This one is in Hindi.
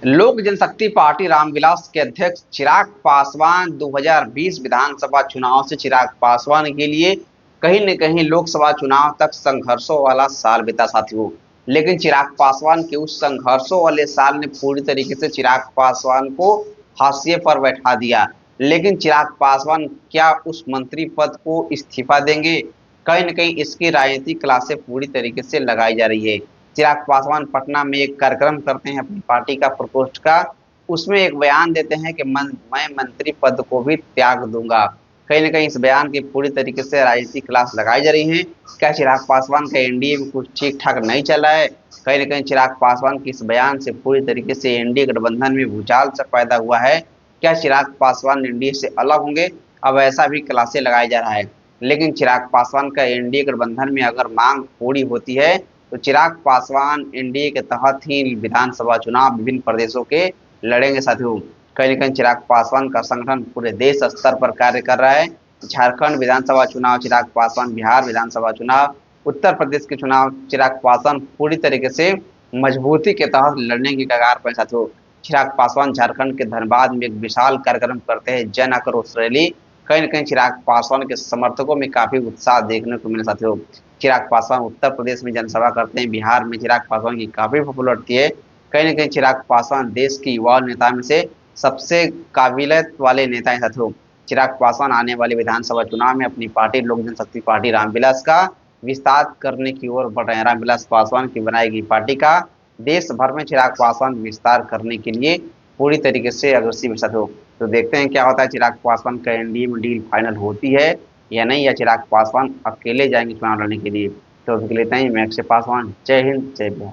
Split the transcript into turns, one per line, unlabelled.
लोक जनशक्ति पार्टी रामविलास के अध्यक्ष चिराग पासवान 2020 विधानसभा चुनाव से चिराग पासवान के लिए कहीं न कहीं लोकसभा चुनाव तक संघर्षों वाला साल बीता साथियों। लेकिन चिराग पासवान के उस संघर्षों वाले साल ने पूरी तरीके से चिराग पासवान को हाशिए पर बैठा दिया। लेकिन चिराग पासवान क्या उस मंत्री पद को इस्तीफा देंगे? कहीं न कहीं इसकी राजनीतिक क्लासे पूरी तरीके से लगाई जा रही है। चिराग पासवान पटना में एक कार्यक्रम करते हैं अपनी पार्टी का प्रकोष्ठ का, उसमें एक बयान देते हैं कि मैं मंत्री पद को भी त्याग दूंगा। कहीं न कहीं इस बयान की पूरी तरीके से राजनीतिक क्लास लगाई जा रही है। क्या चिराग पासवान का एनडीए में कुछ ठीक-ठाक नहीं चल रहा है? कहीं न कहीं चिराग पासवान के इस बयान से पूरी तरीके से एनडीए गठबंधन में भूचाल सा पैदा हुआ है। क्या चिराग पासवान एनडीए से अलग होंगे? अब ऐसा भी क्लासे लगाया जा रहा है। लेकिन चिराग पासवान का एनडीए गठबंधन में अगर मांग पूरी होती है तो चिराग पासवान एनडीए के तहत ही विधानसभा चुनाव विभिन्न प्रदेशों के लड़ेंगे साथियों। कहीं न कहीं चिराग पासवान का संगठन पूरे देश स्तर पर कार्य कर रहा है। झारखंड विधानसभा चुनाव चिराग पासवान, बिहार विधानसभा चुनाव, उत्तर प्रदेश के चुनाव चिराग पासवान पूरी तरीके से मजबूती के तहत लड़ने की कगार पर साथियों। चिराग पासवान झारखंड के धनबाद में एक विशाल कार्यक्रम करते हैं, जन आक्रोश रैली। कहीं न कहीं चिराग पासवान के समर्थकों में काफी उत्साह देखने को मिला साथियों। चिराग पासवान उत्तर प्रदेश में जनसभा करते हैं, बिहार में चिराग पासवान की काफी पॉपुलरिटी है। कहीं न कहीं चिराग पासवान देश की युवा नेता में से सबसे काबिलियत वाले नेता हैं साथियों। चिराग पासवान आने वाले विधानसभा चुनाव में अपनी पार्टी लोक जनशक्ति पार्टी रामविलास का विस्तार करने की ओर बढ़ रहे हैं। रामविलास पासवान की बनाई गई पार्टी का देश भर में चिराग पासवान विस्तार करने के लिए पूरी तरीके से अग्रेसिव साथियों। तो देखते हैं क्या होता है, चिराग पासवान का एनडीए में डील फाइनल होती है या नहीं, या चिराग पासवान अकेले जाएंगे चुनाव लड़ने के लिए। तो अभी के लिए इतना ही। मैं अक्षय पासवान, जय हिंद जय बिहार।